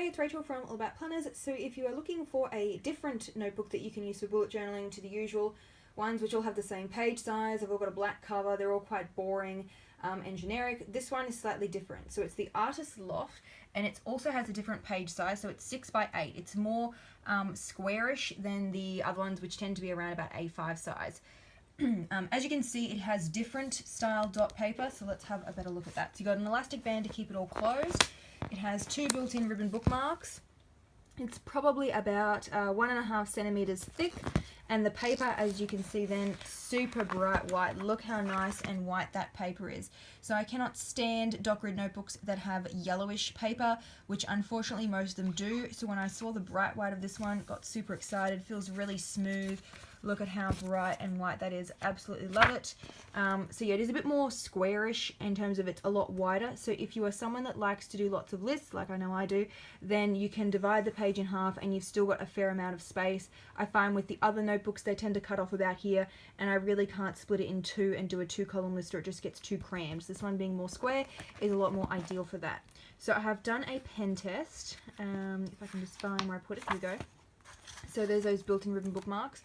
Hey, it's Rachel from All About Planners. So if you are looking for a different notebook that you can use for bullet journaling to the usual ones, which all have the same page size, they've all got a black cover, they're all quite boring and generic, this one is slightly different. So it's the Artist Loft, and it also has a different page size, so it's 6 by 8. It's more squarish than the other ones, which tend to be around about A5 size. As you can see, it has different style dot paper, so let's have a better look at that. So you've got an elastic band to keep it all closed. It has 2 built-in ribbon bookmarks. It's probably about 1.5 centimeters thick, and the paper, as you can see then, super bright white. Look how nice and white that paper is. So I cannot stand dot grid notebooks that have yellowish paper, which unfortunately most of them do. So when I saw the bright white of this one, got super excited. Feels really smooth. Look at how bright and white that is. Absolutely love it. So yeah, it is a bit more squarish in terms of it's a lot wider. So if you are someone that likes to do lots of lists, like I know I do, then you can divide the page in half and you've still got a fair amount of space. I find with the other notebooks, they tend to cut off about here, and I really can't split it in two and do a 2-column list, or it just gets too crammed. This one being more square is a lot more ideal for that. So I have done a pen test. If I can just find where I put it, here we go. So there's those built-in ribbon bookmarks.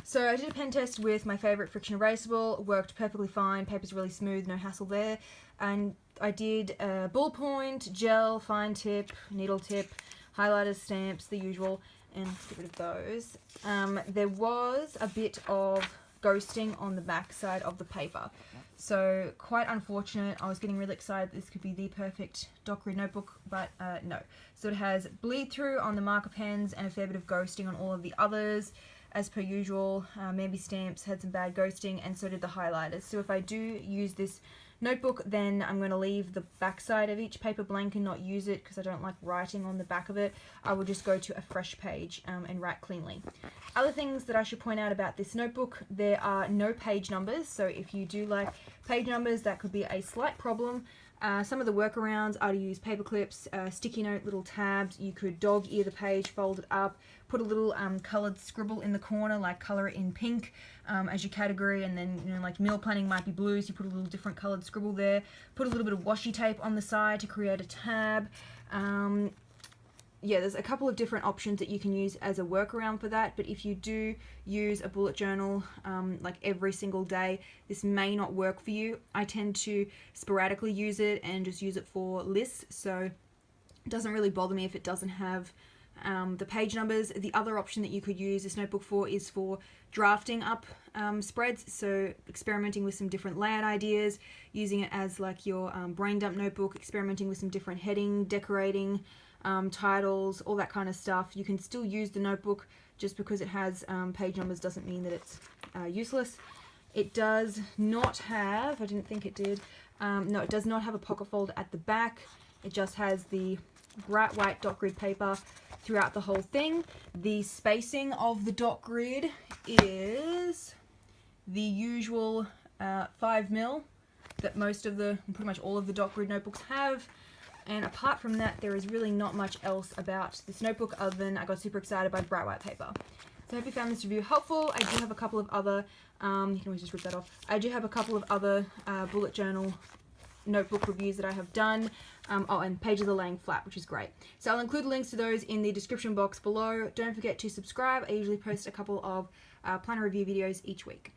So I did a pen test with my favourite friction erasable, worked perfectly fine, paper's really smooth, no hassle there. And I did ballpoint, gel, fine tip, needle tip, highlighters, stamps, the usual, and let's get rid of those. There was a bit of ghosting on the back side of the paper. So quite unfortunate. I was getting really excited this could be the perfect dot grid notebook, but no. So it has bleed through on the marker pens and a fair bit of ghosting on all of the others. As per usual, maybe stamps had some bad ghosting, and so did the highlighters. So if I do use this notebook, then I'm going to leave the back side of each paper blank and not use it because I don't like writing on the back of it. I will just go to a fresh page and write cleanly. Other things that I should point out about this notebook, there are no page numbers. So if you do like page numbers, that could be a slight problem. Some of the workarounds are to use paper clips, sticky note, little tabs. You could dog ear the page, fold it up, put a little coloured scribble in the corner, like colour it in pink as your category, and then, you know, like meal planning might be blue, so you put a little different coloured scribble there. Put a little bit of washi tape on the side to create a tab. Yeah, there's a couple of different options that you can use as a workaround for that, but if you do use a bullet journal like every single day, this may not work for you. I tend to sporadically use it and just use it for lists, so it doesn't really bother me if it doesn't have the page numbers. The other option that you could use this notebook for is for drafting up spreads, so experimenting with some different layout ideas, using it as like your brain dump notebook, experimenting with some different heading, decorating, titles, all that kind of stuff. You can still use the notebook. Just because it has page numbers doesn't mean that it's useless. It does not have, I didn't think it did, no, it does not have a pocket folder at the back. It just has the bright white dot grid paper throughout the whole thing. The spacing of the dot grid is the usual 5mm that most of the, pretty much all of the dot grid notebooks have. And apart from that, there is really not much else about this notebook other than I got super excited by bright white paper. So I hope you found this review helpful. I do have a couple of other, you can always just rip that off. I do have a couple of other bullet journal notebook reviews that I have done. Oh, and pages are laying flat, which is great. So I'll include links to those in the description box below. Don't forget to subscribe. I usually post a couple of planner review videos each week.